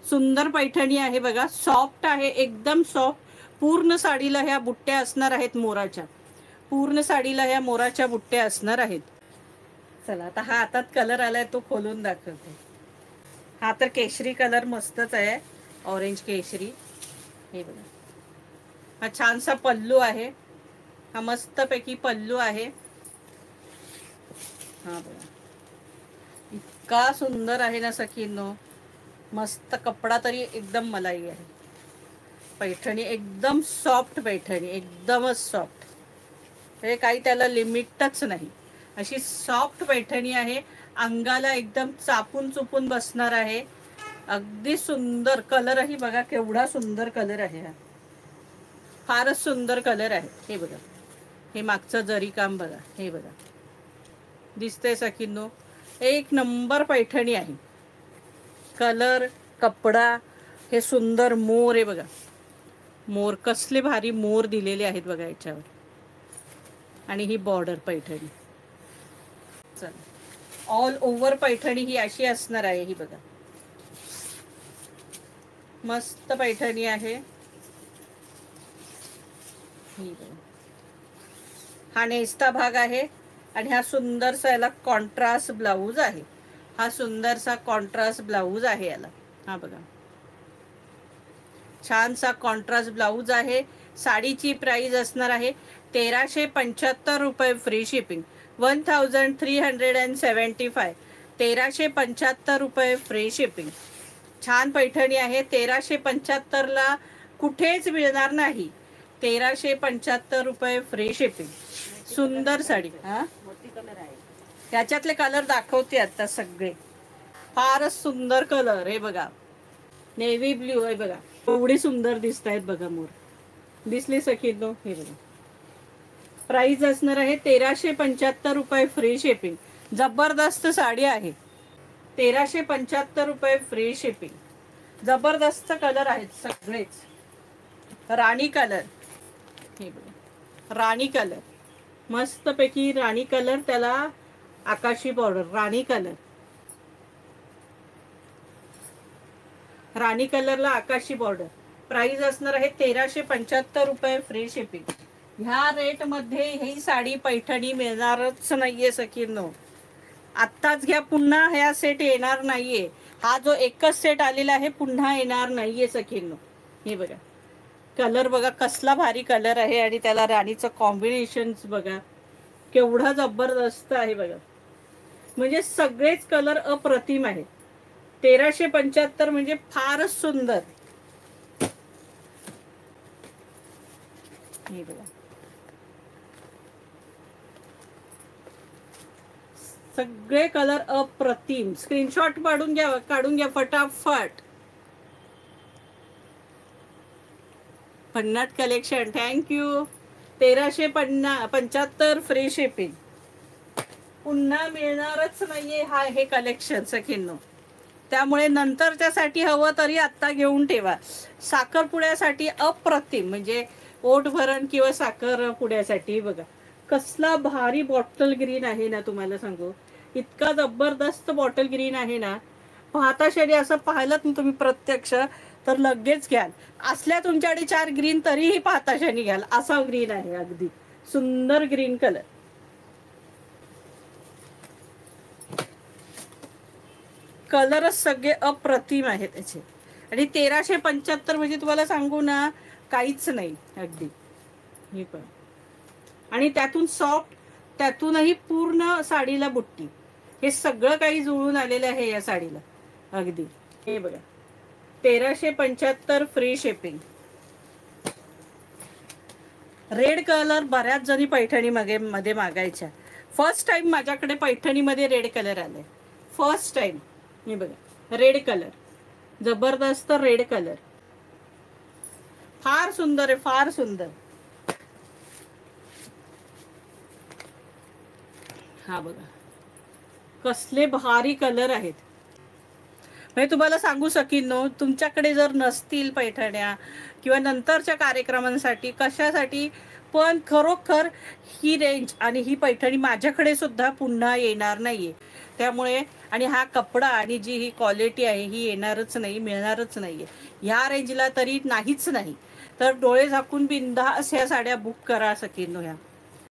सुंदर पैठणी आहे बघा, सॉफ्ट आहे, एकदम सॉफ्ट. पूर्ण साडीला ह्या बुट्ट्या असणार आहेत मोराच्या. पूर्ण साडीला ह्या मोराच्या बुट्ट्या असणार आहेत. चला आता हा हातात कलर आलाय तो खोलून दाखवते. हा तर केशरी कलर मस्तच आहे, ऑरेंज केशरी. हे बघा, हा छानसा पल्लू आहे. हा मस्तपैकी पल्लू आहे. हा बघा, इतका सुंदर आहे ना सखींनो. मस्त कपडा तरी एकदम मलाई आहे. पैठणी एकदम सॉफ्ट पैठणी, एकदमच सॉफ्ट. हे काही त्याला लिमिटच नाही, अशी सॉफ्ट पैठणी आहे. अंगाला एकदम चापून चुपून बसणार आहे. अगदी सुंदर. कलरही बघा केवढा सुंदर कलर आहे. हा फारच सुंदर कलर आहे. हे बघा, हे मागचं जरी काम बघा. हे बघा, दिसतंय सखींनो, एक नंबर पैठणी आहे. कलर, कपडा, हे सुंदर मोर आहे बघा. मोर कसले भारी मोर दिलेले आहेत बघा याच्यावर. आणि ही बॉर्डर पैठणी. चला, ऑल ओव्हर पैठणी ही अशी असणार आहे. ही बघा, मस्त पैठणी आहे. ही बघा, हा नेसता भाग आहे. आणि हा सुंदरसा याला कॉन्ट्रास्ट ब्लाऊज आहे. हा सुंदरसा कॉन्ट्रास्ट ब्लाऊज आहे याला. हा बघा, छानसा कॉन्ट्रास्ट ब्लाऊज आहे. साडीची प्राइस असणार आहे 1375 रुपये फ्री शिपिंग. 1375. 1375 रुपये फ्री शिपिंग. छान पैठणी आहे. 1375ला कुठेच मिळणार नाही. 1375 रुपये फ्री शिपिंग. सुंदर साडी. हा, कलर आहे त्याच्यातले कलर दाखवते आता सगळे. फारच सुंदर कलर. हे बघा, नेव्ही ब्ल्यू आहे बघा. एवढी सुंदर दिसत आहेत बघा मोर. दिसली सखींनो? हे बघा, प्राइस असणार आहे 1375 रुपये फ्री शिपिंग. जबरदस्त साडी आहे. 1375 रुपये फ्री शिपिंग. जबरदस्त कलर आहेत सगळेच. राणी कलर. हे बघा, राणी कलर, मस्तपैकी राणी कलर. त्याला आकाशी बॉर्डर. राणी कलर, राणी कलरला आकाशी बॉर्डर. प्राइस असणार आहे 1375 रुपये फ्री शिपिंग. ह्या रेट मध्ये ही साडी पैठणी मिळणारच नाहीये सखींनो. आत्ताच घ्या, पुन्हा ह्या सेट येणार नाहीये. हा जो एकच सेट आलेला आहे पुन्हा येणार नाहीये सखींनो. हे बघा, कलर बघा कसला भारी कलर आहे. आणि त्याला राणीचं कॉम्बिनेशन बघा केवढा जबरदस्त आहे बघा. म्हणजे सगळेच कलर अप्रतिम आहेत. 1375 म्हणजे फारच सुंदर. हे बघा, सगळे कलर अप्रतिम. स्क्रीनशॉट काढून घ्या फटाफट. भन्नाट कलेक्शन, थँक्यू. 1375 free shipping. पुन्हा मिळणारच नाहीये हे कलेक्शन सखींनो. त्यामुळे नंतरच्यासाठी हवं तरी आत्ता घेऊन ठेवा. साखरपुड्यासाठी अप्रतिम. म्हणजे ओठ भरण किंवा साखर पुड्यासाठी बघा कसला भारी बॉटल ग्रीन आहे ना. तुम्हाला सांगू, इतका जबरदस्त बॉटल ग्रीन आहे ना. पाहताक्षणी असं पाहिलं ना तुम्ही प्रत्यक्ष तर लगेच घ्याल. असल्या तुमच्याकडे 4 ग्रीन तरीही पाहताक्षणी घ्याल. असा ग्रीन आहे. अगदी सुंदर ग्रीन कलर. कलरच सगळे अप्रतिम आहे त्याचे. आणि 1375 म्हणजे तुम्हाला सांगू ना काहीच नाही अगदी. हे पण, आणि त्यातून सॉफ्ट, त्यातूनही पूर्ण साडीला बुट्टी. हे सगळं काही जुळून आलेलं आहे या साडीला अगदी. हे बघा, 1375 फ्री शिपिंग. रेड कलर बऱ्याच जणी पैठणी मध्ये मागायच्या. फर्स्ट टाइम माझ्याकडे पैठणीमध्ये रेड कलर आले. First time. हे बघा, रेड कलर, जबरदस्त रेड कलर. फार सुंदर आहे, फार सुंदर. हा बघा कसले भारी कलर आहेत. म्हणजे तुम्हाला सांगू शकीन, तुमच्याकडे जर नसतील पैठण्या किंवा नंतरच्या कार्यक्रमांसाठी कशासाठी पण खरोखर ही रेंज आणि ही पैठणी माझ्याकडे सुद्धा पुन्हा येणार नाहीये. त्यामुळे आणि हा कपडा आणि जी ही क्वालिटी आहे ही येणारच नाही, मिळणारच नाही आहे ह्या रेंजला तरी नाहीच नाही. तर डोळे झाकून बिनधास्त ह्या साड्या बुक करा सखींनो ह्या.